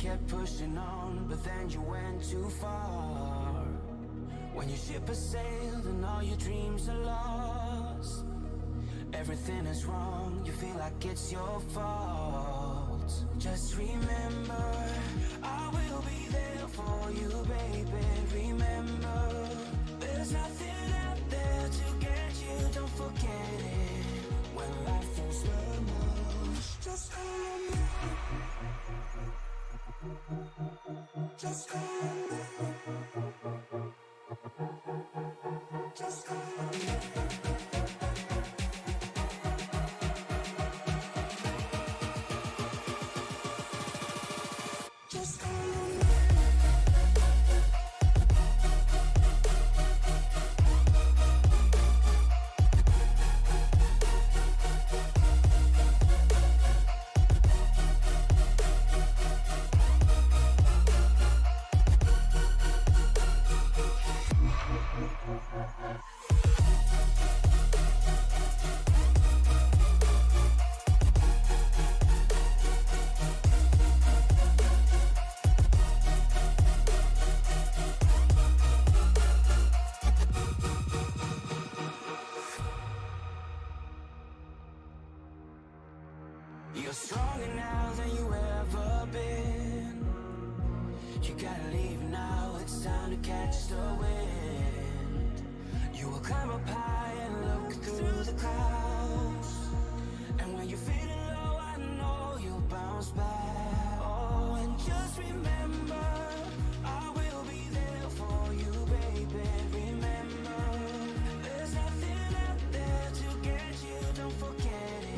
kept pushing on, but then you went too far. When your ship has sailed and all your dreams are lost, everything is wrong, you feel like it's your fault. Just remember, I will be there for you, baby. Remember, there's nothing out there to get you, don't forget it. When life feels lemons, just call me. Just call me. Just call me. Just call me. You're stronger now than you ever been. You gotta leave now, it's time to catch the wind. You will climb up high and look through the clouds, and when you're feeling low, I know you'll bounce back. Oh, and just remember, I will be there for you, baby. Remember, there's nothing out there to get you, don't forget it.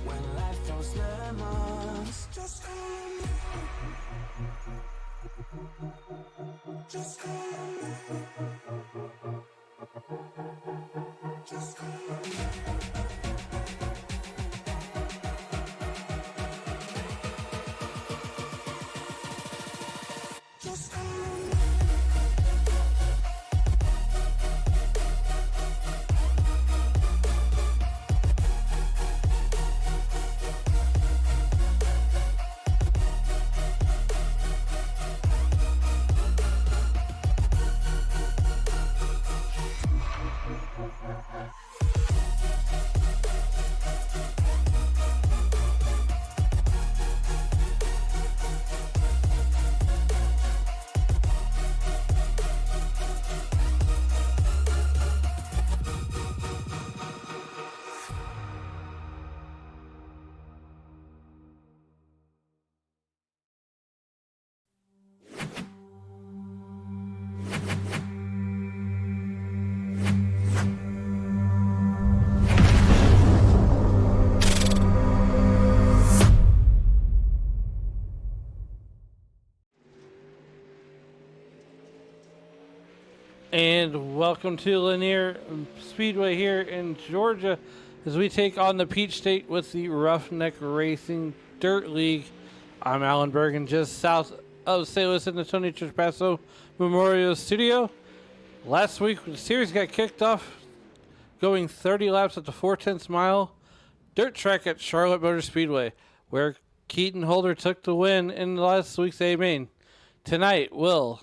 When life throws lemons, just call me. Just call me. Just call me. Just call me. And welcome to Lanier Speedway here in Georgia as we take on the Peach State with the Ruff-Neck Racing Dirt League. I'm Alan Bergen, just south of St. Louis in the Tony Traspasso Memorial Studio. Last week, the series got kicked off going 30 laps at the 4/10 mile dirt track at Charlotte Motor Speedway, where Keaton Holder took the win in last week's A main. Tonight, will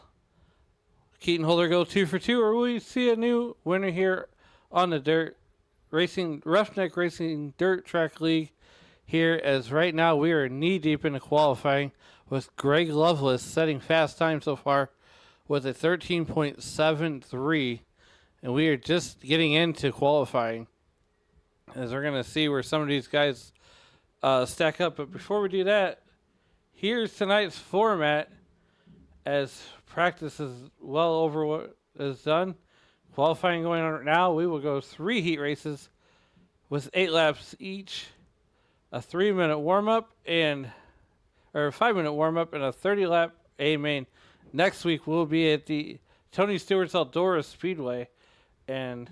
Keaton Holder go 2 for 2, or will we see a new winner here on the Ruff-Neck Racing Dirt Track League here, as right now we are knee-deep into qualifying with Greg Lovelace setting fast time so far with a 13.73, and we are just getting into qualifying as we're going to see where some of these guys stack up. But before we do that, here's tonight's format as practice is well over what is done. Qualifying going on right now. We will go 3 heat races with 8 laps each, a 3-minute warm-up and or a 5-minute warm-up and a 30-lap A main. Next week we'll be at the Tony Stewart's Eldora Speedway, and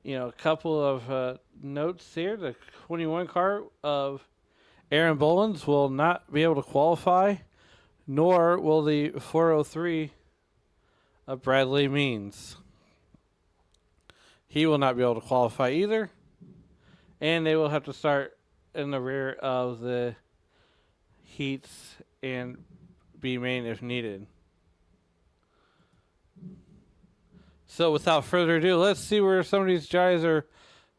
a couple of notes here. The 21 car of Aaron Bolins will not be able to qualify, nor will the 403 of Bradley Means. He will not be able to qualify either, and they will have to start in the rear of the heats and be main if needed. So without further ado, let's see where some of these guys are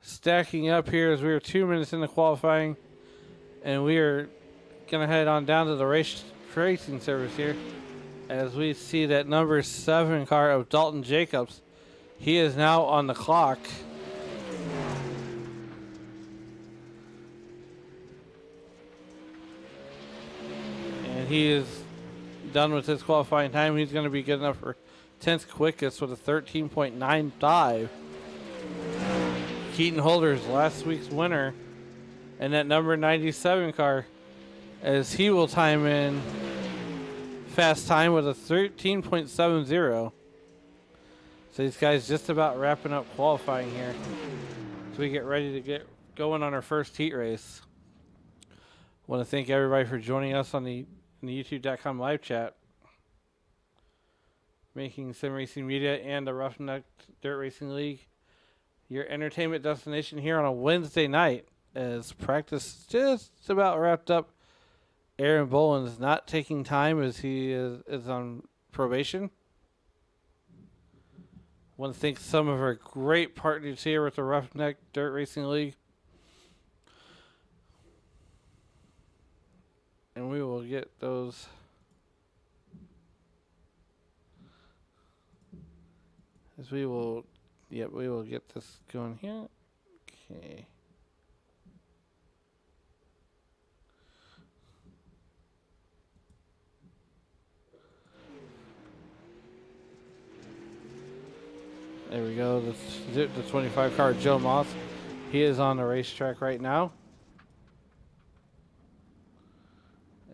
stacking up here as we are 2 minutes into qualifying. And we are going to head on down to the racing service here as we see that number 7 car of Dalton Jacobs. He is now on the clock. And he is done with his qualifying time. He's going to be good enough for 10th quickest with a 13.95. Keaton Holder's last week's winner. And that number 97 car, as he will time in fast time with a 13.70. So these guys just about wrapping up qualifying here as we get ready to get going on our first heat race. Want to thank everybody for joining us on the YouTube.com live chat, making Sim Racing Media and the Ruff-Neck Dirt Racing League your entertainment destination here on a Wednesday night. As practice just about wrapped up, Aaron Boland's not taking time as he is on probation. Want to thank some of our great partners here with the Ruff-Neck Dirt Racing League. And we will get those as we will get this going here. Okay. There we go. The 25 car Joe Moss. He is on the racetrack right now.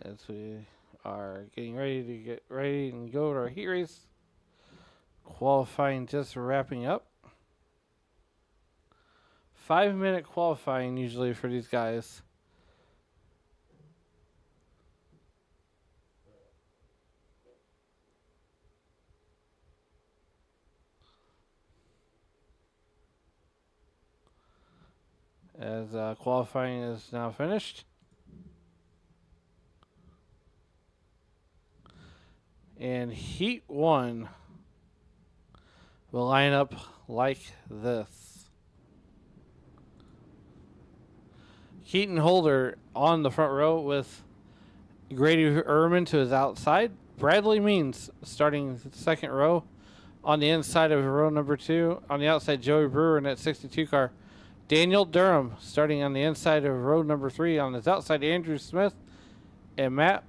As we are getting ready to get ready and go to our heat race. Qualifying just wrapping up. 5-minute qualifying usually for these guys. As qualifying is now finished. And Heat 1 will line up like this. Keaton Holder on the front row with Grady Ehrman to his outside. Bradley Means starting the second row on the inside of row number 2. On the outside, Joey Brewer in that 62 car. Daniel Durham starting on the inside of row number 3. On his outside, Andrew Smith and Matt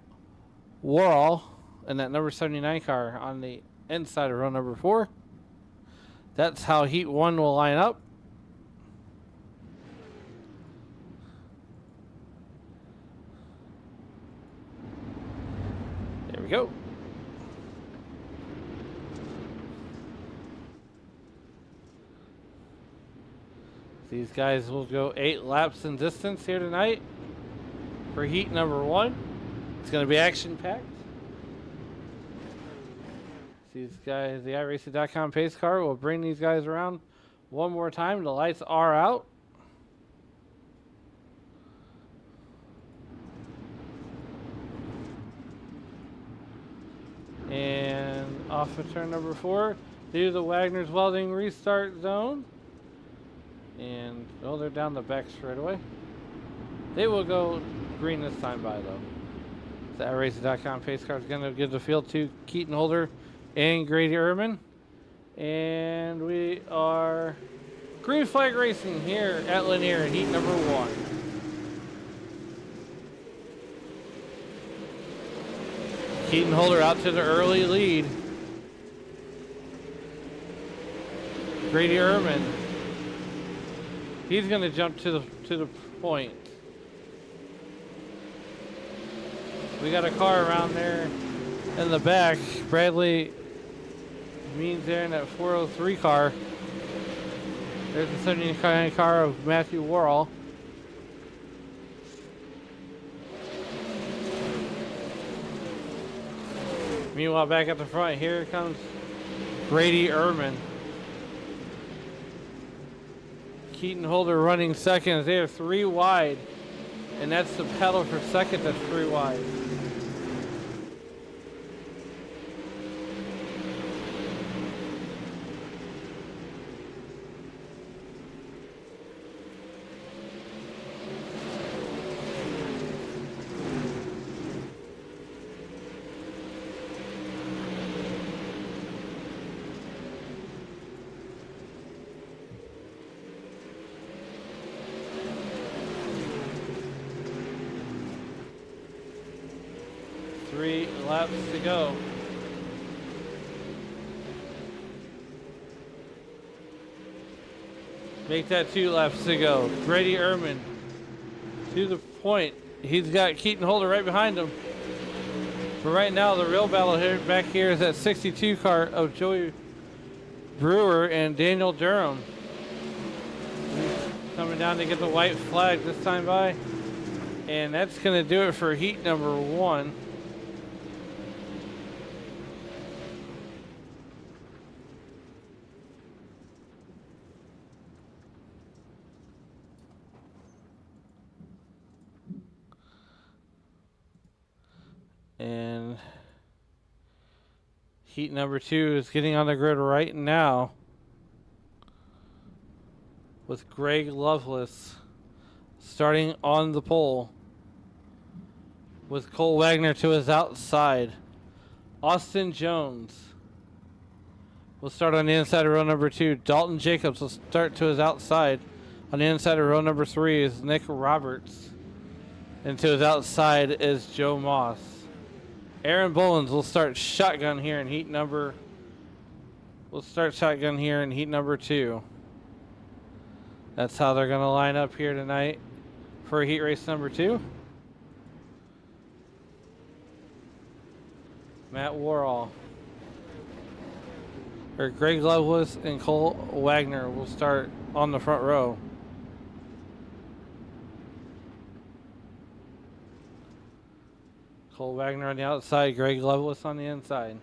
Worrell in that number 79 car on the inside of row number 4. That's how Heat 1 will line up. There we go. These guys will go 8 laps in distance here tonight for heat number 1. It's going to be action-packed. These guys, the Iracing.com pace car will bring these guys around one more time. The lights are out. And off of turn number 4, through the Wagoner's Welding restart zone. And, oh, they're down the back straightaway. They will go green this time by, though. The Iracing.com pace car is going to give the field to Keaton Holder and Grady Ehrman. And we are green flag racing here at Lanier in heat number 1. Keaton Holder out to the early lead. Grady Ehrman. He's going to jump to the point. We got a car around there in the back. Bradley Means there in that 403 car. There's the 79 car of Matthew Worrell. Meanwhile, back at the front, here comes Grady Ehrman. Keaton Holder running second. They are 3 wide And that's the pedal for second that's 3 wide. Three laps to go. Make that 2 laps to go. Grady Ehrman to the point. He's got Keaton Holder right behind him. But right now, the real battle here back here is that 62 car of Joey Brewer and Daniel Durham. He's coming down to get the white flag this time by. And that's going to do it for heat number 1. And heat number 2 is getting on the grid right now with Greg Lovelace starting on the pole with Cole Wagner to his outside. Austin Jones will start on the inside of row number 2. Dalton Jacobs will start to his outside. On the inside of row number 3 is Nick Roberts. And to his outside is Joe Moss. Aaron Bolins will start shotgun here in heat number. We'll start shotgun here in heat number 2. That's how they're going to line up here tonight for heat race number 2. Matt Worrell, or Greg Loveless and Cole Wagner will start on the front row. Cole Wagner on the outside, Greg Loveless on the inside.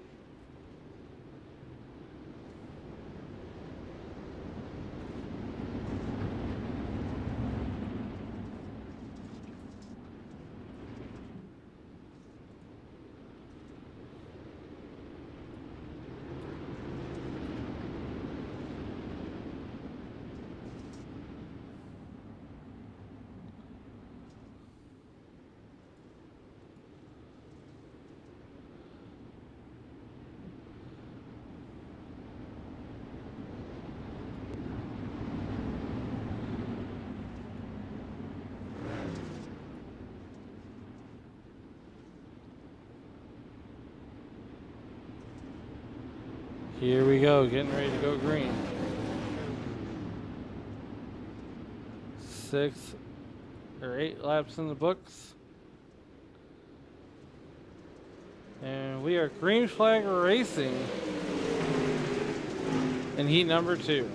Here we go, getting ready to go green. 6 or 8 laps in the books. And we are green flag racing in heat number 2.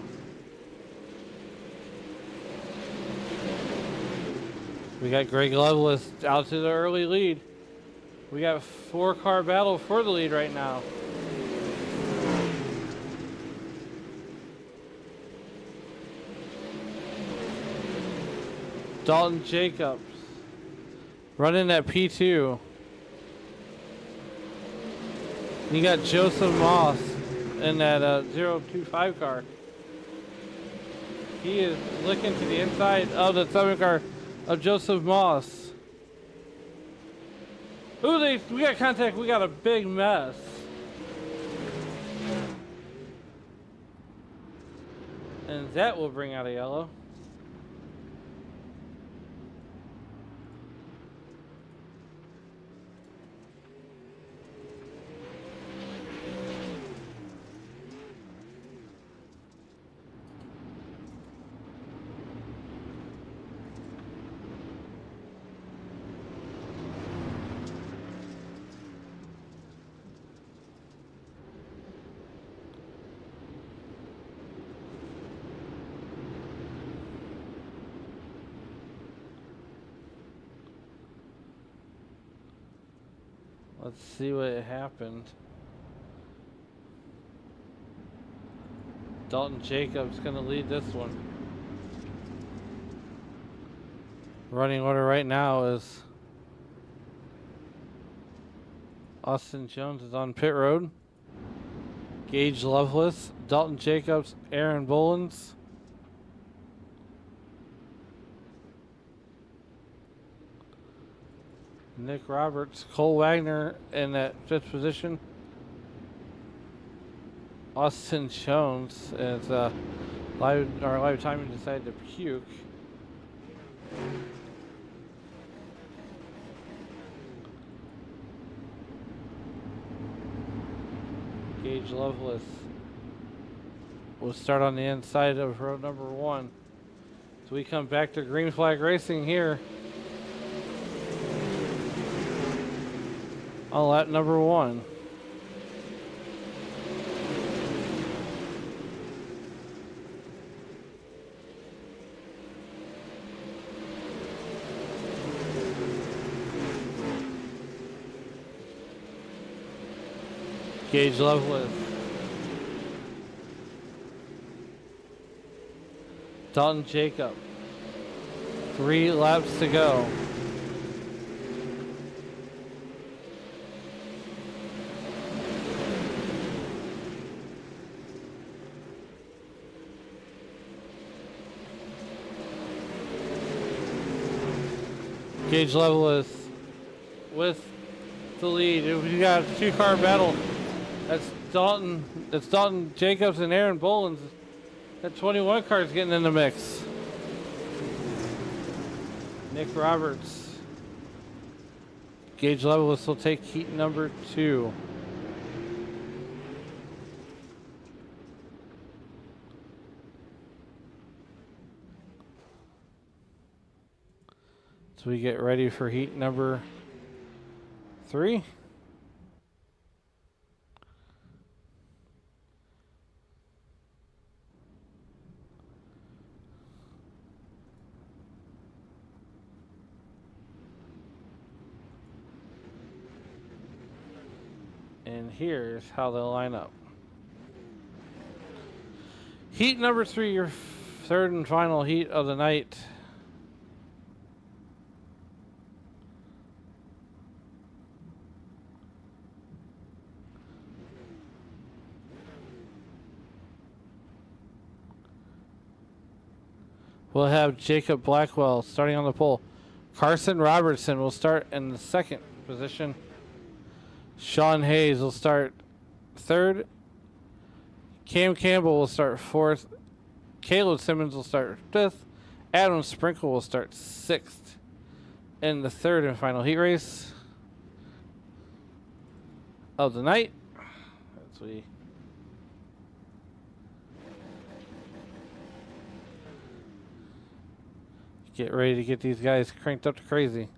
We got Greg Loveless out to the early lead. We got 4-car battle for the lead right now. Dalton Jacobs running at P2. You got Joseph Moss in that 025 car. He is looking to the inside of the 7 car of Joseph Moss. Ooh, we got contact. We got a big mess. And that will bring out a yellow. Let's see what happened. Dalton Jacobs going to lead this one. Running order right now is Austin Jones is on pit road. Gage Lovelace, Dalton Jacobs, Aaron Bolins. Nick Roberts, Cole Wagner in that 5th position. Austin Jones is live timing decided to puke. Gage Lovelace will start on the inside of row number 1. So we come back to green flag racing here on lap number 1. Gage Lovelace. Dalton Jacob. 3 laps to go. Gage Lovelace with the lead. We got a 2-car battle. That's Dalton Jacobs and Aaron Bolins. That 21 car is getting in the mix. Nick Roberts. Gage Lovelace will take heat number 2. So we get ready for heat number 3. And here's how they'll line up. Heat number 3, your 3rd and final heat of the night. We'll have Jacob Blackwell starting on the pole. Carson Robertson will start in the 2nd position. Sean Hayes will start 3rd. Cam Campbell will start 4th. Caleb Simmons will start 5th. Adam Sprinkle will start 6th in the 3rd and final heat race of the night. As we get ready to get these guys cranked up to crazy.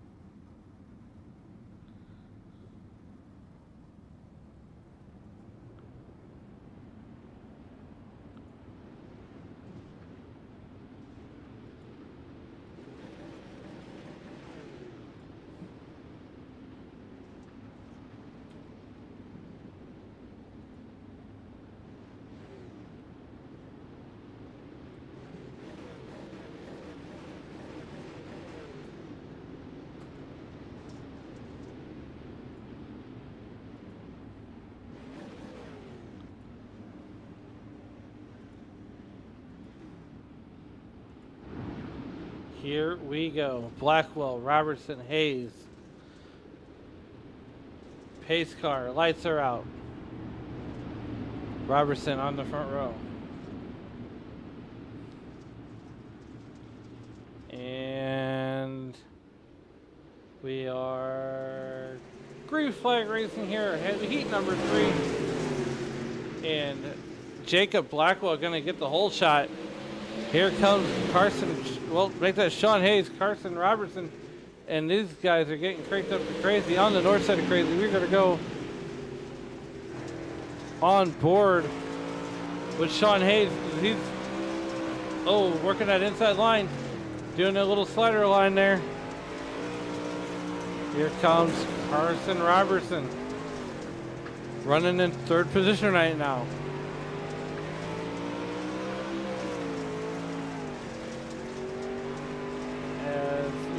Here we go. Blackwell, Robertson, Hayes. Pace car, lights are out. Robertson on the front row. And we are green flag racing here ahead of heat number 3. And Jacob Blackwell going to get the whole shot. Here comes Carson, well, make that Sean Hayes, Carson Robertson, and these guys are getting cranked up to crazy on the north side of crazy. We're going to go on board with Sean Hayes. He's, working that inside line, doing a little slider line there. Here comes Carson Robertson, running in 3rd position right now.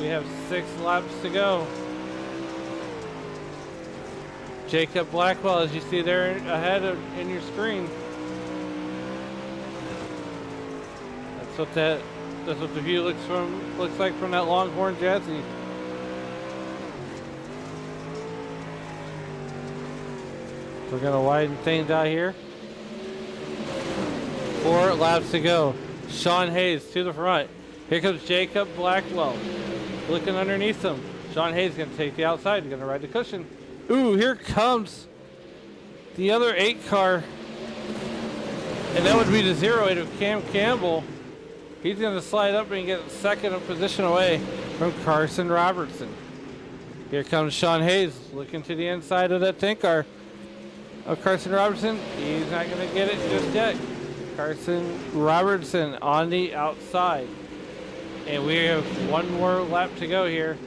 We have 6 laps to go. Jacob Blackwell, as you see there ahead in your screen. That's what the view looks like from that Longhorn Jazzy. We're gonna widen things out here. 4 laps to go. Sean Hayes to the front. Here comes Jacob Blackwell. Looking underneath him. Sean Hayes gonna take the outside. Gonna ride the cushion. Ooh, here comes the other 8 car. And that would be the 08 of Cam Campbell. He's gonna slide up and get second position away from Carson Robertson. Here comes Sean Hayes looking to the inside of that tank car of Carson Robertson. He's not gonna get it just yet. Carson Robertson on the outside. And we have 1 more lap to go here.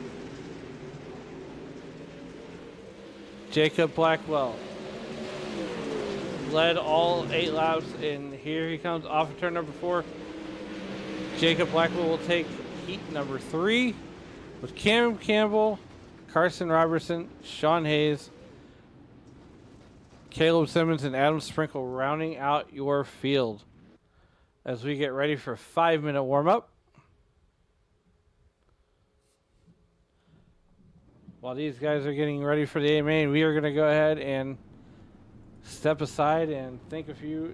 Jacob Blackwell led all 8 laps, and here he comes off of turn number 4. Jacob Blackwell will take heat number 3 with Cam Campbell, Carson Robertson, Sean Hayes, Caleb Simmons, and Adam Sprinkle rounding out your field as we get ready for a 5-minute warm-up. While these guys are getting ready for the A main, we are going to go ahead and step aside and thank a few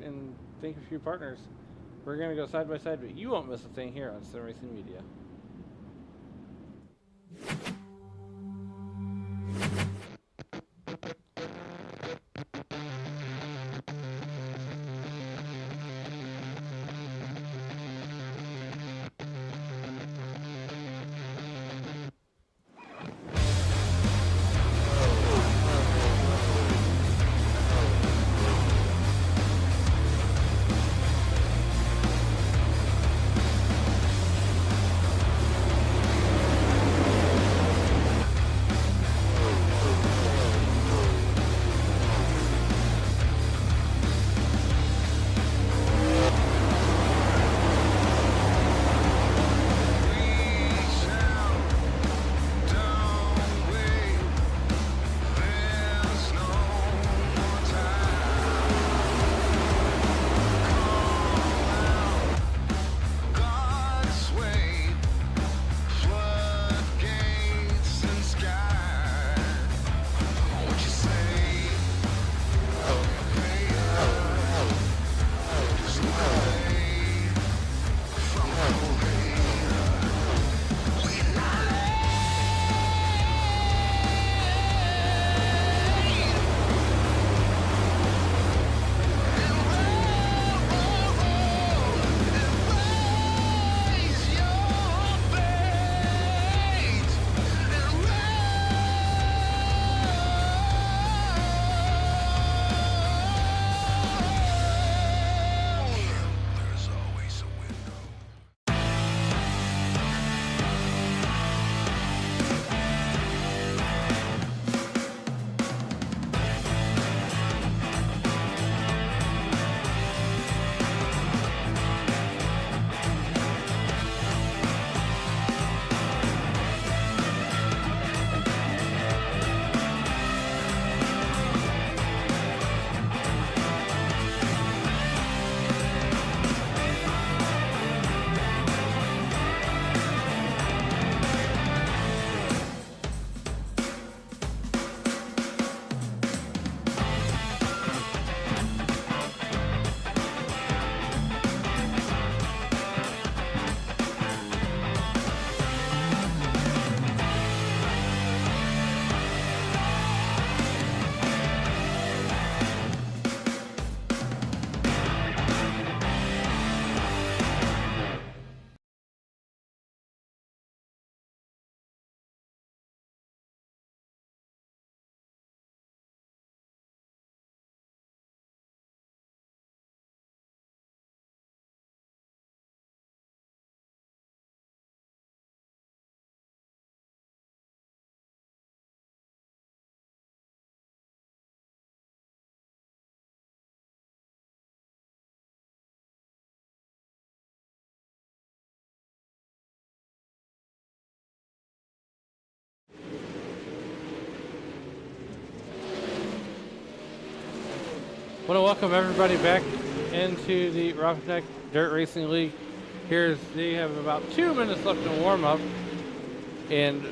partners. We're going to go side by side, but you won't miss a thing here on Sim Racing Media. Want to welcome everybody back into the Ruff-Neck Dirt Racing League. They have about 2 minutes left to warm up, and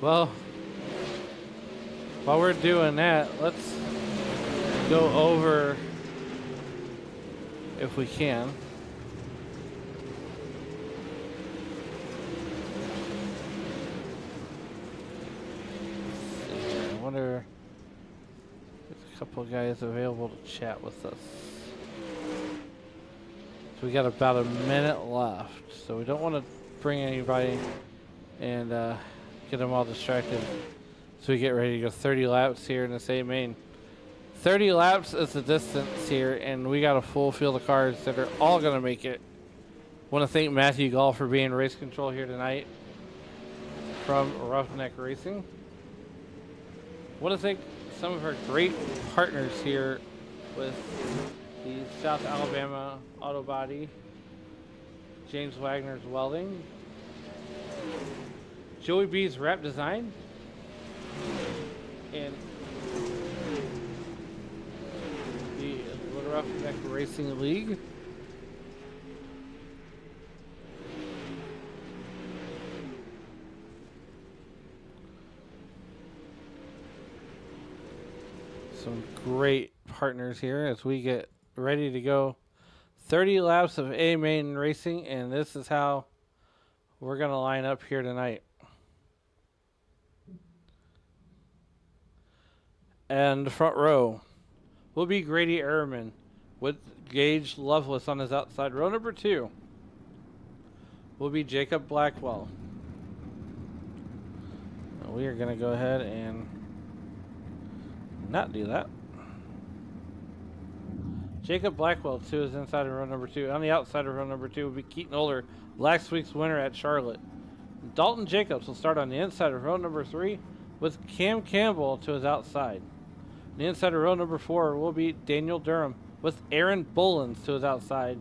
well, while we're doing that, let's go over, if we can, I wonder if there's a couple of guys available to chat with us. So we got about a minute left, so we don't want to bring anybody and get them all distracted. So we get ready to go 30 laps here in the same main. 30 laps is the distance here, and we got a full field of cars that are all going to make it. Want to thank Matthew Gall for being race control here tonight from Ruff-Neck Racing. Want to thank some of our great partners here with the South Alabama Auto Body, James Wagner's Welding, Joey B's Wrap Design, and the Ruff-Neck Racing League. Some great partners here as we get ready to go 30 laps of A main racing, and this is how we're going to line up here tonight. And the front row will be Grady Ehrman with Gage Loveless on his outside. Row number 2 will be Jacob Blackwell. We are going to go ahead and not do that. Jacob Blackwell to his inside of row number 2. On the outside of row number 2 will be Keaton Older, last week's winner at Charlotte. Dalton Jacobs will start on the inside of row number 3 with Cam Campbell to his outside. On the inside of row number 4 will be Daniel Durham with Aaron Bullens to his outside.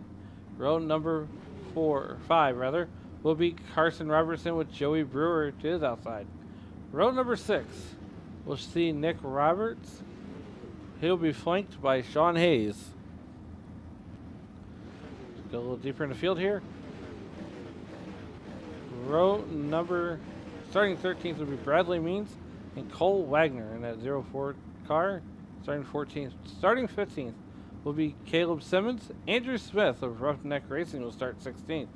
Row number 5 will be Carson Robertson with Joey Brewer to his outside. Row number 6 will see Nick Roberts. He'll be flanked by Sean Hayes. Go a little deeper in the field here. Starting 13th will be Bradley Means and Cole Wagner in that 04 car. Starting 14th. Starting 15th will be Caleb Simmons. Andrew Smith of Ruff-Neck Racing will start 16th.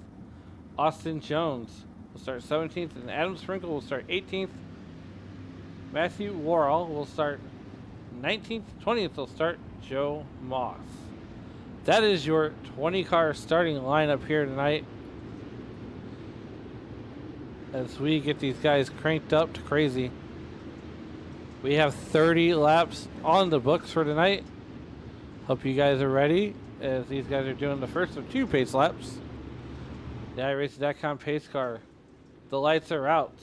Austin Jones will start 17th, and Adam Sprinkle will start 18th. Matthew Worrell will start 19th. 20th will start Joe Moss. That is your 20-car starting lineup here tonight as we get these guys cranked up to crazy. We have 30 laps on the books for tonight. Hope you guys are ready as these guys are doing the first of 2 pace laps. The iRacing.com pace car. The lights are out.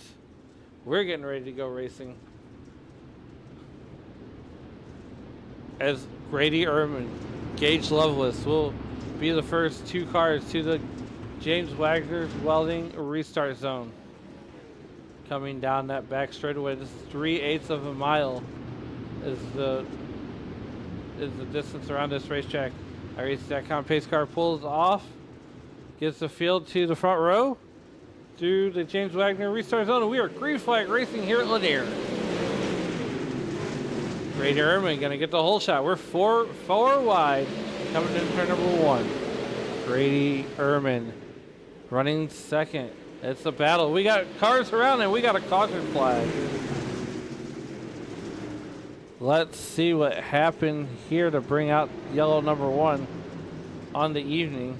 We're getting ready to go racing. As Grady Ehrman, Gage Loveless will be the first 2 cars to the James Wagner's Welding restart zone. Coming down that back straightaway, this is 3/8 of a mile is the distance around this racetrack. iRacing.com pace car pulls off, gives the field to the front row through the James Wagner restart zone, and we are green flag racing here at Lanier. Grady Ehrman going to get the whole shot. We're four wide coming in turn number 1. Grady Ehrman running second. It's a battle. We got cars around and we got a caution flag. Let's see what happened here to bring out yellow number 1 on the evening.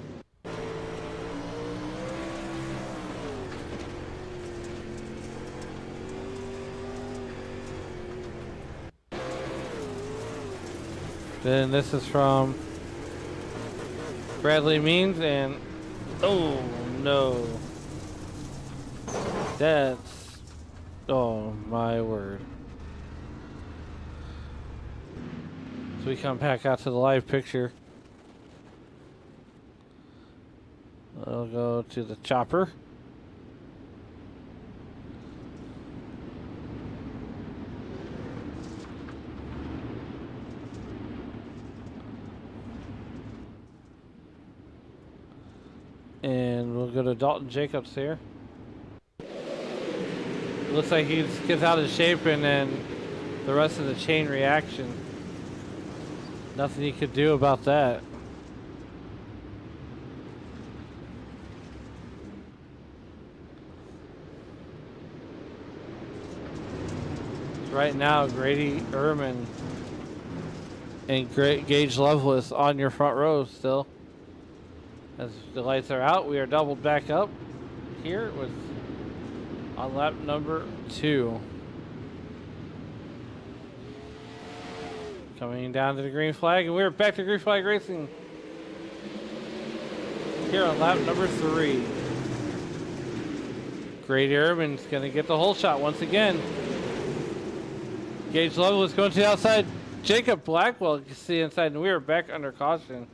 Then this is from Bradley Means, and oh no. That's, oh my word. So we come back out to the live picture. I'll go to the chopper. And we'll go to Dalton Jacobs here. Looks like he gets out of shape and then the rest of the chain reaction. Nothing he could do about that. Right now, Grady Ehrman and Gage Lovelace on your front row still. As the lights are out, we are doubled back up here with on lap number 2. Coming down to the green flag, and we're back to green flag racing here on lap number 3. Grady Ehrman's going to get the whole shot once again. Gage Lovelace going to the outside. Jacob Blackwell you can see inside, and we are back under caution.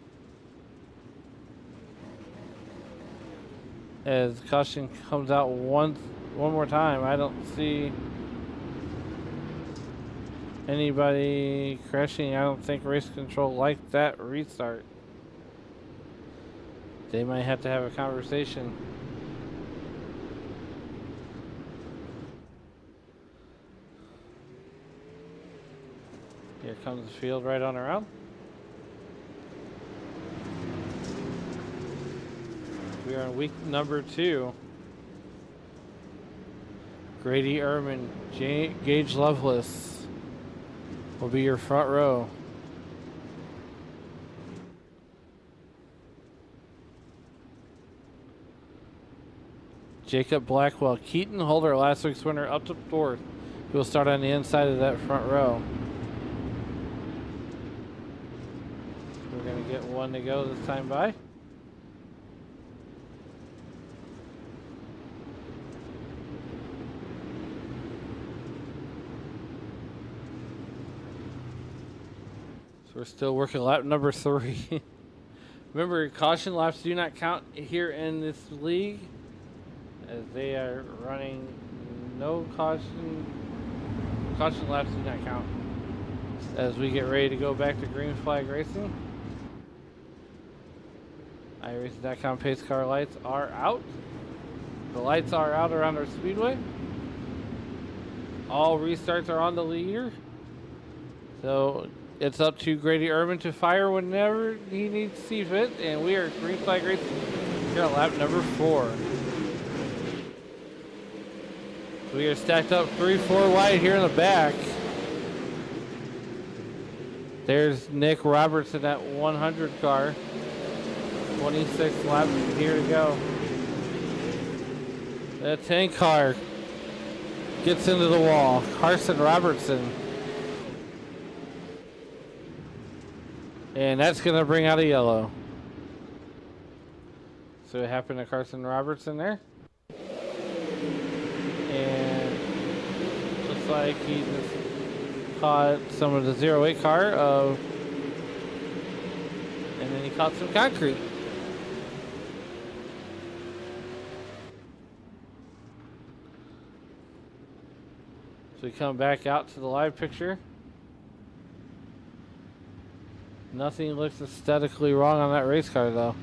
As caution comes out one more time, I don't see anybody crashing. I don't think race control liked that restart. They might have to have a conversation. Here comes the field right on around. We are in week number 2. Grady Ehrman, Gage Lovelace will be your front row. Jacob Blackwell, Keaton Holder, last week's winner, up to 4th. He will start on the inside of that front row. We're going to get one to go this time by. So we're still working lap number 3. Remember, caution laps do not count here in this league, as they are running no caution. Caution laps do not count. As we get ready to go back to green flag racing. iRacing.com pace car lights are out. The lights are out around our speedway. All restarts are on the leader. So it's up to Grady Ehrman to fire whenever he needs to see fit. And we are green flag racing here at lap number 4. We are stacked up 3-4 wide here in the back. There's Nick Robertson at 100 car. 26 laps here to go. That 10 car gets into the wall. Carson Robertson. And that's going to bring out a yellow. So it happened to Carson Robertson there. And looks like he just caught some of the 08 car and then he caught some concrete. So we come back out to the live picture. Nothing looks aesthetically wrong on that race car though.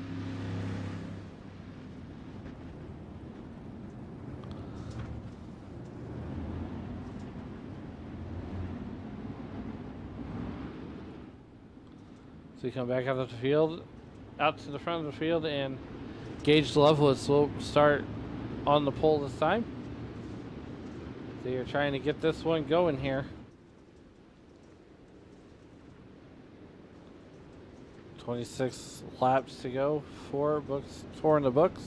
So we come back out of the field, out to the front of the field, and Gage Lovelace will start on the pole this time. So you're trying to get this one going here. 26 laps to go, 4 in the books.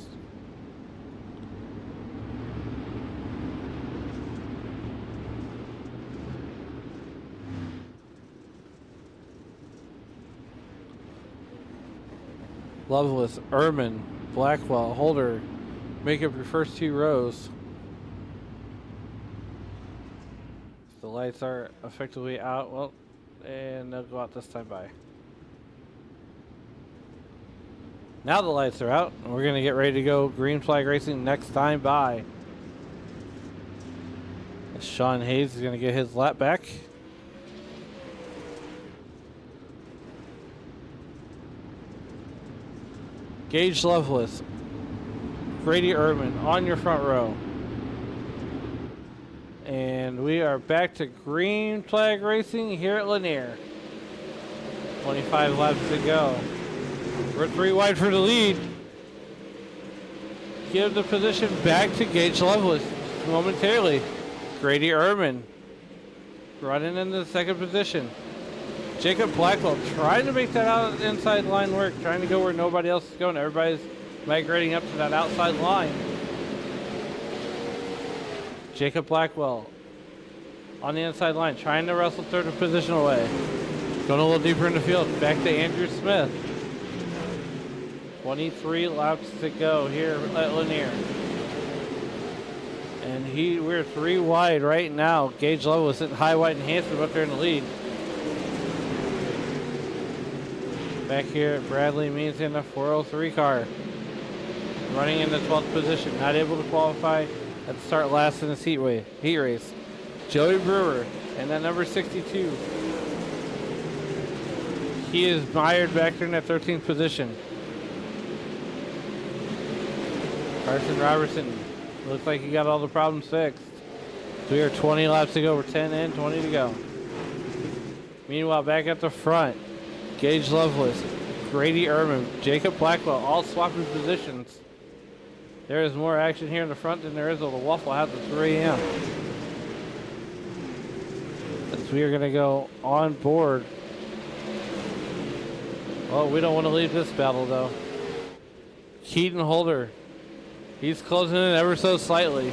Lovelace, Ehrman, Blackwell, Holder, make up your first 2 rows. The lights are effectively out, well, and they'll go out this time by. Now the lights are out, and we're going to get ready to go green flag racing next time by. Sean Hayes is going to get his lap back. Gage Lovelace Grady Erdman on your front row. And we are back to green flag racing here at Lanier. 25 laps to go. We're 3 wide for the lead. Give the position back to Gage Lovelace momentarily. Grady Erdman running into the second position. Jacob Blackwell trying to make that inside line work, trying to go where nobody else is going. Everybody's migrating up to that outside line. Jacob Blackwell on the inside line, trying to wrestle third position away. Going a little deeper in the field. Back to Andrew Smith. 23 laps to go here at Lanier. And we're 3 wide right now. Gage Lovelace sitting high, wide, and handsome up there in the lead. Back here at Bradley Means in the 403 car. Running in the 12th position. Not able to qualify at the start last in this heat race. Joey Brewer and that number 62. He is mired back there in that 13th position. Carson Robertson looks like he got all the problems fixed. We are 20 laps to go. We're 10 in, 20 to go. Meanwhile, back at the front, Gage Lovelace, Grady Erdman, Jacob Blackwell, all swapping positions. There is more action here in the front than there is on the Waffle House at 3 a.m. As we are going to go on board. Well, we don't want to leave this battle, though. Keaton Holder. He's closing in ever so slightly.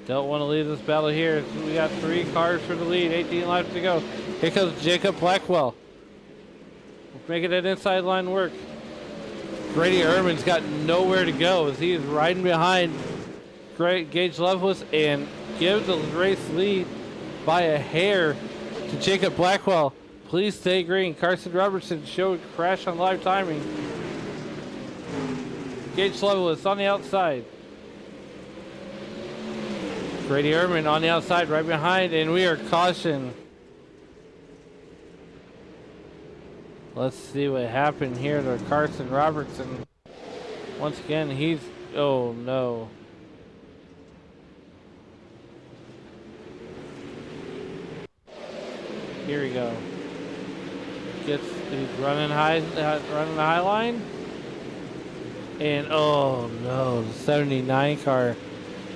Don't want to leave this battle here. We got 3 cars for the lead, 18 laps to go. Here comes Jacob Blackwell. Making that inside line work. Grady Erdman's got nowhere to go as he is riding behind Gage Lovelace and gives the race lead by a hair to Jacob Blackwell. Please stay green. Carson Robertson showed crash on live timing. Gage Lovelace on the outside. Grady Erdman on the outside right behind, and we are caution. Let's see what happened here to Carson Robertson. Once again, oh no. Here we go. He's running the high line. And oh no, the 79 car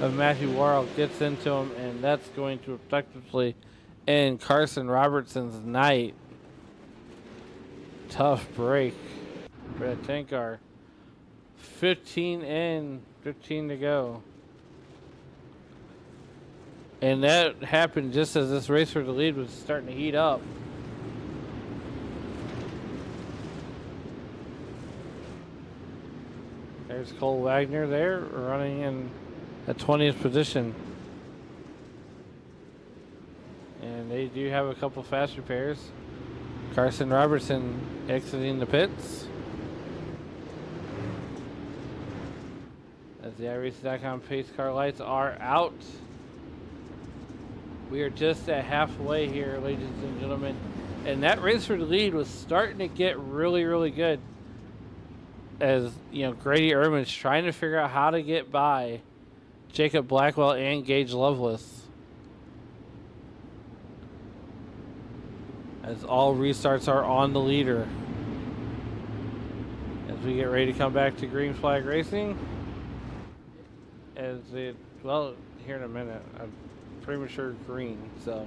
of Matthew Worrell gets into him, and that's going to effectively end Carson Robertson's night. Tough break for that tank car. 15 in, 15 to go. And that happened just as this race for the lead was starting to heat up. There's Cole Wagner there, running in the 20th position. And they do have a couple fast repairs. Carson Robertson exiting the pits. As the iRacing.com pace car lights are out. We are just at halfway here, ladies and gentlemen. And that race for the lead was starting to get really, really good. As, you know, Grady Erdman's trying to figure out how to get by Jacob Blackwell and Gage Lovelace. As all restarts are on the leader. As we get ready to come back to green flag racing. Well, here in a minute. I'm premature green, so.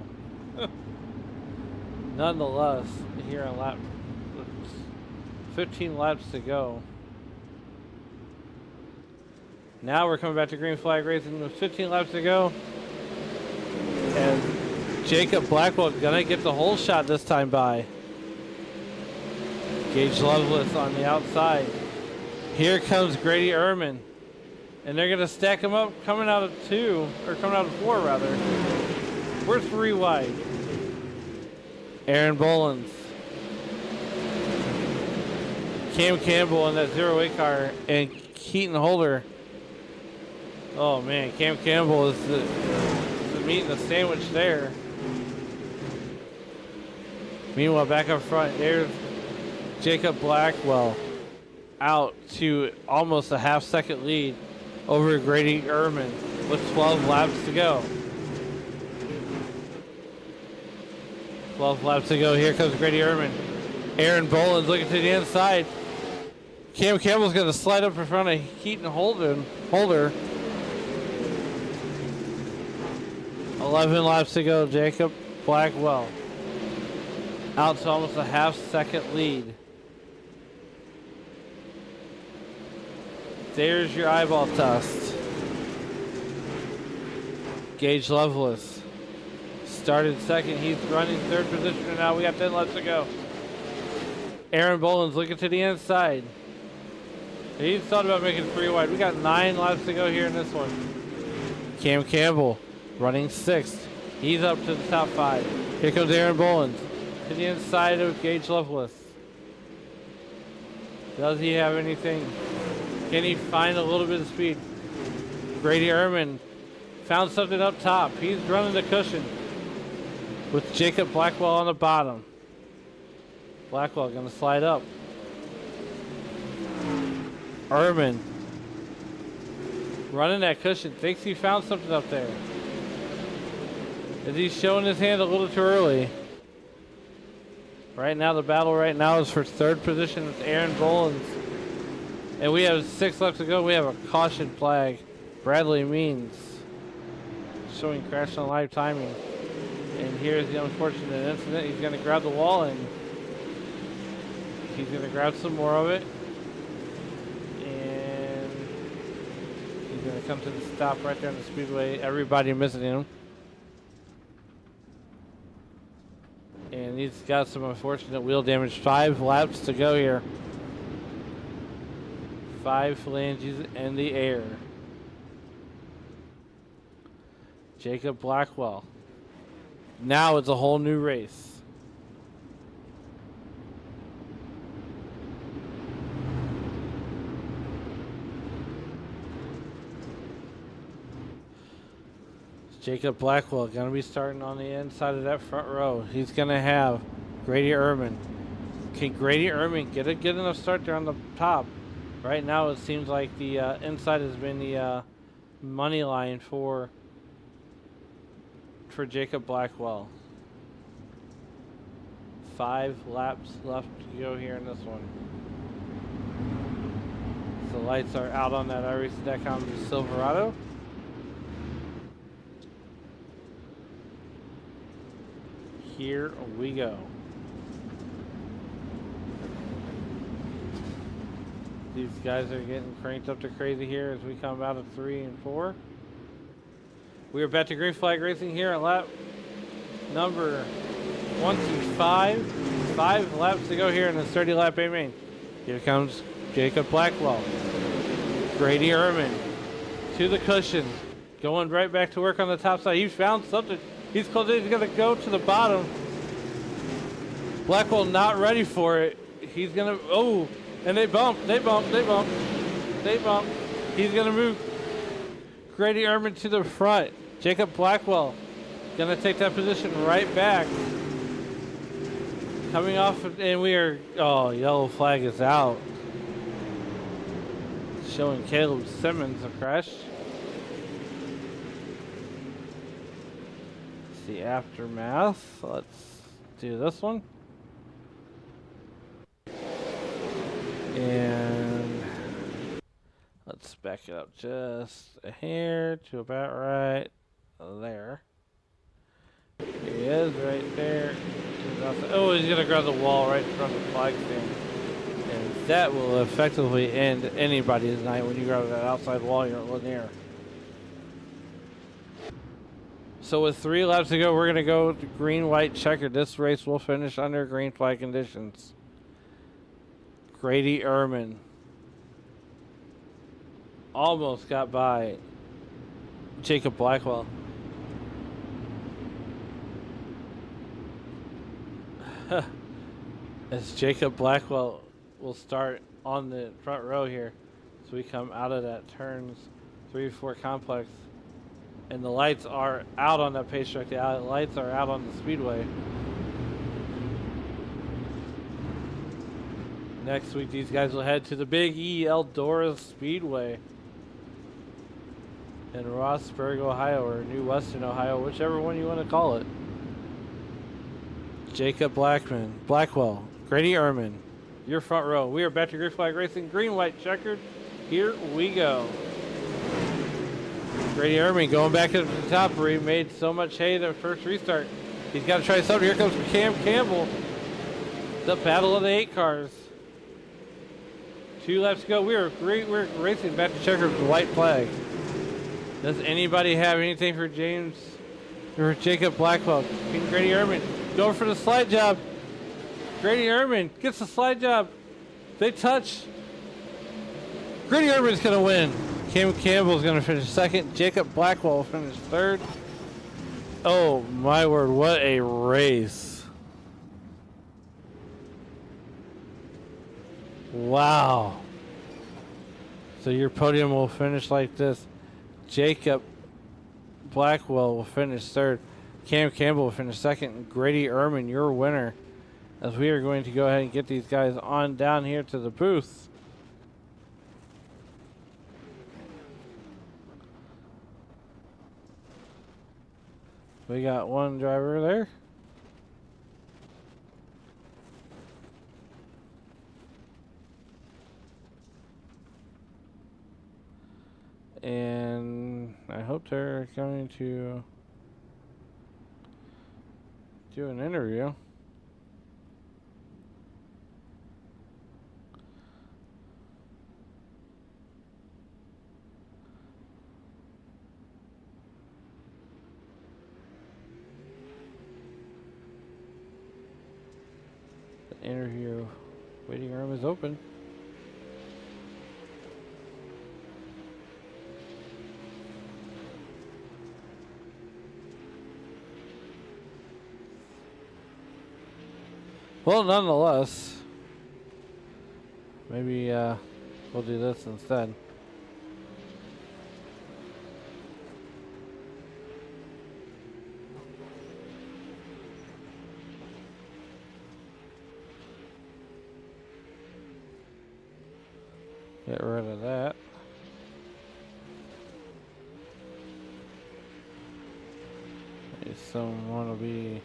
Nonetheless, here on 15 laps to go. Now we're coming back to green flag racing with 15 laps to go. And Jacob Blackwell gonna get the whole shot this time by. Gage Lovelace on the outside. Here comes Grady Erdman. And they're gonna stack him up coming out of 4 rather. We're 3 wide. Aaron Bolins. Cam Campbell in that 08 car and Keaton Holder. Oh man, Cam Campbell is the meat and the sandwich there. Meanwhile, back up front, there's Jacob Blackwell. out to almost a half-second lead over Grady Ehrman with 12 laps to go. 12 laps to go. Here comes Grady Ehrman. Aaron Boland's looking to the inside. Cam Campbell's going to slide up in front of Keaton Holder. 11 laps to go. Jacob Blackwell out to almost a half-second lead. There's your eyeball test. Gage Lovelace started second. He's running third position, and now we got 10 laps to go. Aaron Boland's looking to the inside. He's thought about making it 3 wide. We got 9 laps to go here in this one. Cam Campbell running 6th. He's up to the top 5. Here comes Aaron Boland to the inside of Gage Lovelace. Does he have anything? Can he find a little bit of speed? Grady Ehrman found something up top. He's running the cushion with Jacob Blackwell on the bottom. Blackwell going to slide up. Ehrman running that cushion. Thinks he found something up there. Is he showing his hand a little too early? Right now, the battle right now is for third position with Aaron Boland. And we have 6 laps to go. We have a caution flag. Bradley Means showing crash on live timing. And here's the unfortunate incident. He's going to grab the wall and he's going to grab some more of it. And he's going to come to the stop right there on the speedway. Everybody missing him. And he's got some unfortunate wheel damage. 5 laps to go here. 5 phalanges in the air. Jacob Blackwell. Now it's a whole new race. Jacob Blackwell going to be starting on the inside of that front row. He's going to have Grady Ehrman. Can Grady Ehrman get a good enough start there on the top? Right now it seems like the inside has been the money line for Jacob Blackwell. 5 laps left to go here in this one. The lights are out on that Iracing Silverado. Here we go. These guys are getting cranked up to crazy here as we come out of 3 and 4. We are back to green flag racing here at lap number 25. 5 laps to go here in this 30 lap A main. Here comes Jacob Blackwell. Grady Ehrman to the cushion. Going right back to work on the top side. He found something. He's close. He's going to go to the bottom. Blackwell not ready for it. He's going to, oh, and they bump. He's going to move Grady Ehrman to the front. Jacob Blackwell going to take that position right back. Coming off, and we are, oh, yellow flag is out. Showing Caleb Simmons a crash. It's the aftermath. Let's do this one. And let's back it up just a hair to about right there. He is right there. Oh, he's going to grab the wall right in front of the flag stand. And that will effectively end anybody's night when you grab that outside wall here at Lanier. So with 3 laps to go, we're going to go to green, white, checker. This race will finish under green flag conditions. Grady Ehrman almost got by Jacob Blackwell. As Jacob Blackwell will start on the front row here. So we come out of that turns 3-4 complex. And the lights are out on that pace track. The lights are out on the speedway. Next week, these guys will head to the Big E Eldora Speedway in Rossburg, Ohio, or New Western Ohio, whichever one you want to call it. Jacob Blackwell, Grady Ehrman, your front row. We are back to Green Flag Racing, green, white, checkered. Here we go. Grady Ehrman going back to the top where he made so much hay the first restart. He's got to try something. Here comes Cam Campbell. The battle of the 8 cars. 2 laps to go. We're racing back to checkered with the white flag. Does anybody have anything for Jacob Blackwell? Grady Ehrman going for the slide job. Grady Ehrman gets the slide job. They touch. Grady Ehrman's going to win. Cam Campbell's going to finish second. Jacob Blackwell will finish third. Oh, my word. What a race. Wow. So your podium will finish like this. Jacob Blackwell will finish third. Cam Campbell will finish second. And Grady Ehrman, your winner. As we are going to go ahead and get these guys on down here to the booth. We got one driver there. And I hope they're going to do an interview. The interview waiting room is open. Well, nonetheless, maybe we'll do this instead. Get rid of that. Maybe someone will be...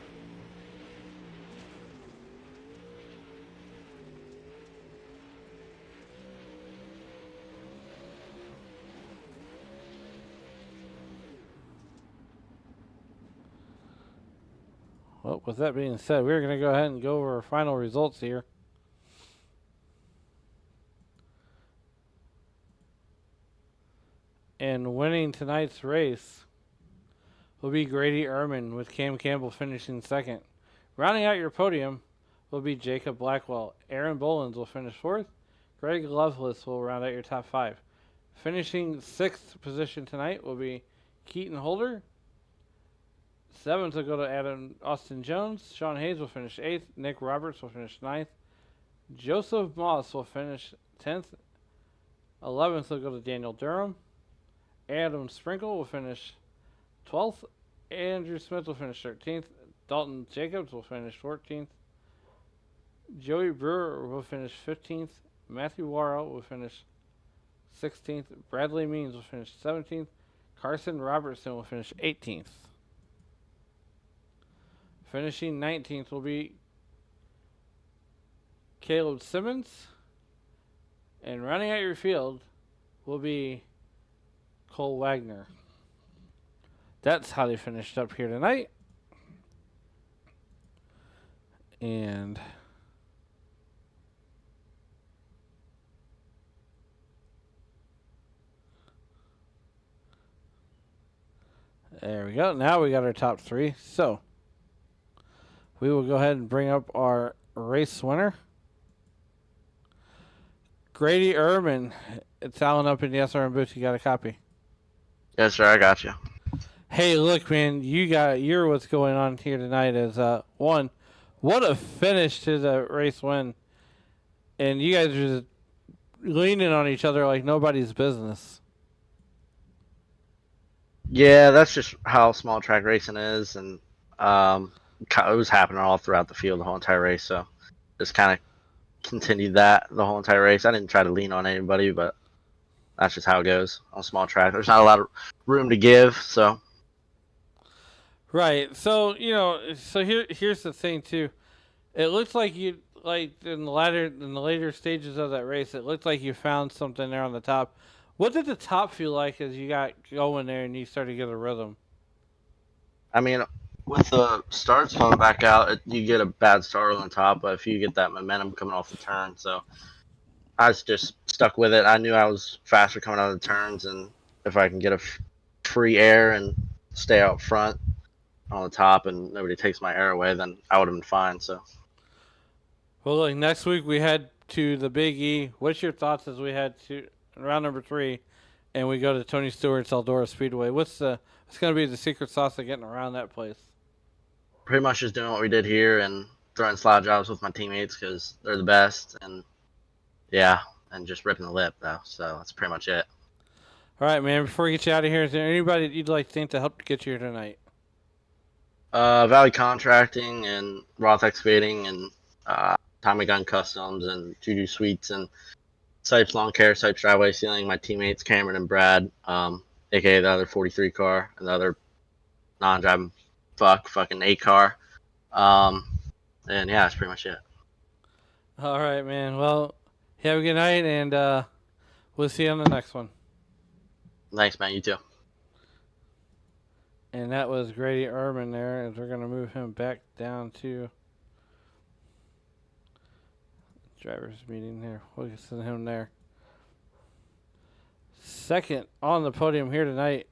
Well, with that being said, we're going to go ahead and go over our final results here. And winning tonight's race will be Grady Ehrman, with Cam Campbell finishing second. Rounding out your podium will be Jacob Blackwell. Aaron Bolins will finish fourth. Greg Loveless will round out your top 5. Finishing 6th position tonight will be Keaton Holder. 7th will go to Austin Jones. Sean Hayes will finish 8th. Nick Roberts will finish 9th. Joseph Moss will finish 10th. 11th will go to Daniel Durham. Adam Sprinkle will finish 12th. Andrew Smith will finish 13th. Dalton Jacobs will finish 14th. Joey Brewer will finish 15th. Matthew Warrow will finish 16th. Bradley Means will finish 17th. Carson Robertson will finish 18th. Finishing 19th will be Caleb Simmons. And rounding out your field will be Cole Wagner. That's how they finished up here tonight. And there we go. Now we got our top 3. So we will go ahead and bring up our race winner. Grady Ehrman. It's Alan up in the SRM booth. You got a copy? Yes, sir. I got you. Hey, look, man. You're what's going on here tonight is, one, what a finish to the race win. And you guys are just leaning on each other like nobody's business. Yeah, that's just how small track racing is, and it was happening all throughout the field the whole entire race. So just kind of continued that the whole entire race. I didn't try to lean on anybody, but that's just how it goes on a small track. There's not a lot of room to give, so. Right. So here's the thing too. It looks like you in the later stages of that race. It looked like you found something there on the top. What did the top feel like as you got going there and you started to get a rhythm? I mean, with the starts coming back out, you get a bad start on the top, but if you get that momentum coming off the turn, so I was just stuck with it. I knew I was faster coming out of the turns, and if I can get a free air and stay out front on the top and nobody takes my air away, then I would have been fine. So, well, like next week we head to the Big E. What's your thoughts as we head to round number 3, and we go to Tony Stewart's Eldora Speedway? What's going to be the secret sauce of getting around that place? pretty much just doing what we did here and throwing slide jobs with my teammates because they're the best, and yeah, and just ripping the lip though. So that's pretty much it. All right, man. Before we get you out of here, is there anybody that you'd like to think to help get you here tonight? Valley Contracting and Roth Excavating and Tommy Gun Customs and Juju Suites and Sipes Lawn Care, Sipes Driveway Sealing. My teammates Cameron and Brad, aka the other 43 car and the other non-driving fucking 8 car. And yeah, that's pretty much it. All right, man. Well, have a good night, and we'll see you on the next one. Thanks, man. You too. And that was Grady Urban there, as we're going to move him back down to driver's meeting there. We'll send him there. Second on the podium here tonight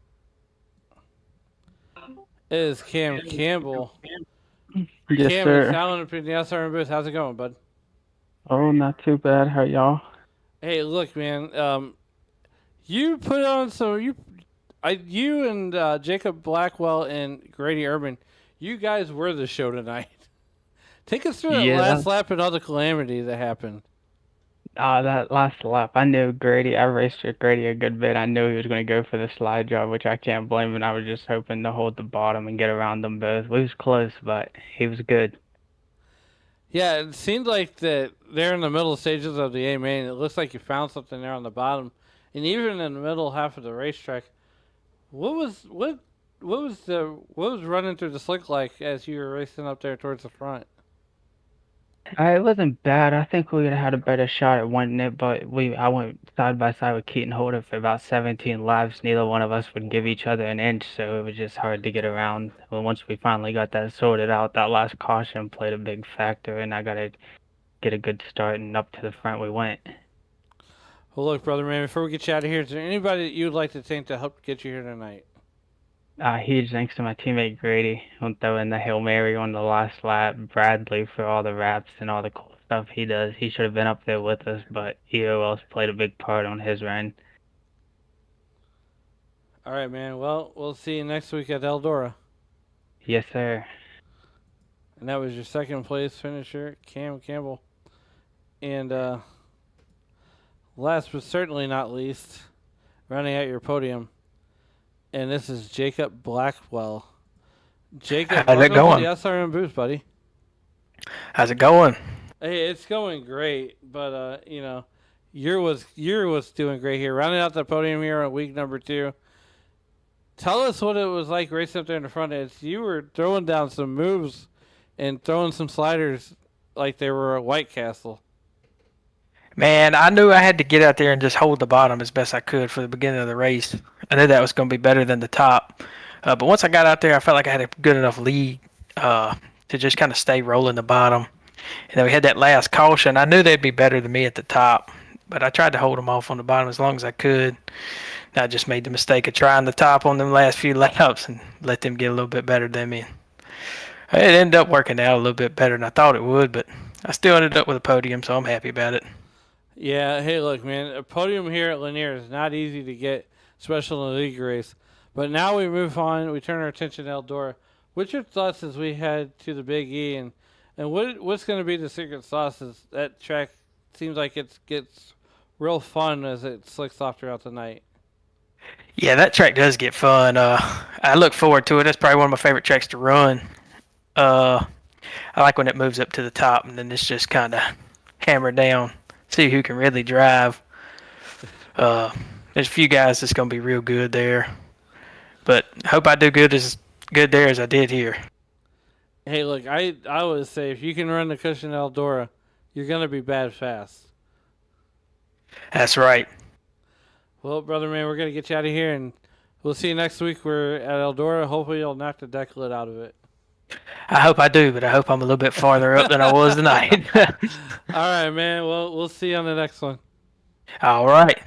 is Cam Campbell. Yes, Cam, sir. it's Alan up in the SRM booth. How's it going, bud? Oh, not too bad. How y'all? Hey, look, man. You put on some. You and Jacob Blackwell and Grady Urban, you guys were the show tonight. Take us through that last lap and all the calamity that happened. That last lap, I knew Grady. I raced with Grady a good bit. I knew he was going to go for the slide job, which I can't blame him. I was just hoping to hold the bottom and get around them both. We was close, but he was good. Yeah, it seemed like that they're in the middle stages of the A main. It looks like you found something there on the bottom, and even in the middle half of the racetrack. What was running through the slick like as you were racing up there towards the front? It wasn't bad. I think we would have had a better shot at winning it, but I went side by side with Keaton Holder for about 17 laps. Neither one of us would give each other an inch, so it was just hard to get around. Well, once we finally got that sorted out, that last caution played a big factor, and I got to get a good start, and up to the front we went. Well, look, brother, man, before we get you out of here, is there anybody that you'd like to thank to help get you here tonight? Huge thanks to my teammate Grady on throwing the Hail Mary on the last lap, Bradley for all the raps and all the cool stuff he does. He should have been up there with us, but EOL's played a big part on his run. All right, man. Well, we'll see you next week at Eldora. Yes, sir. And that was your second place finisher, Cam Campbell. And last but certainly not least, rounding out your podium, and this is Jacob Blackwell. Jacob, how's it going? To the SRM booth, buddy. How's it going? Hey, it's going great, but your was doing great here. Rounding out the podium here on week number 2. Tell us what it was like racing up there in the front edge. You were throwing down some moves and throwing some sliders like they were a White Castle. Man, I knew I had to get out there and just hold the bottom as best I could for the beginning of the race. I knew that was going to be better than the top. But once I got out there, I felt like I had a good enough lead to just kind of stay rolling the bottom. And then we had that last caution. I knew they'd be better than me at the top, but I tried to hold them off on the bottom as long as I could. And I just made the mistake of trying the top on them last few laps and let them get a little bit better than me. It ended up working out a little bit better than I thought it would, but I still ended up with a podium, so I'm happy about it. Yeah, hey, look, man, a podium here at Lanier is not easy to get, especially in a league race. But now we move on. We turn our attention to Eldora. What's your thoughts as we head to the Big E, and what's going to be the secret sauce? Is that track seems like it gets real fun as it slicks off throughout the night. Yeah, that track does get fun. I look forward to it. That's probably one of my favorite tracks to run. I like when it moves up to the top, and then it's just kind of hammer down, see who can really drive. There's a few guys that's gonna be real good there, but hope I do good there as I did here. Hey, look, I always say if you can run the cushion Eldora, you're gonna be bad fast. That's right. Well, brother man, we're gonna get you out of here, and we'll see you next week. We're at Eldora. Hopefully, you'll knock the deck lid out of it. I hope I do, but I hope I'm a little bit farther up than I was tonight. All right, man. Well, we'll see you on the next one. All right.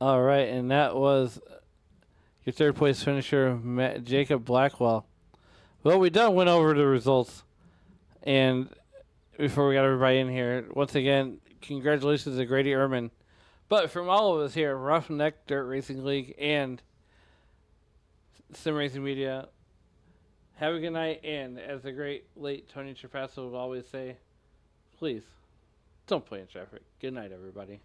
All right, and that was your third place finisher, Jacob Blackwell. Well, we done went over the results, and before we got everybody in here, once again, congratulations to Grady Ehrman. But from all of us here, Ruff-Neck Dirt Racing League and Sim Racing Media, have a good night, and as the great late Tony Trapasso would always say, please, don't play in traffic. Good night, everybody.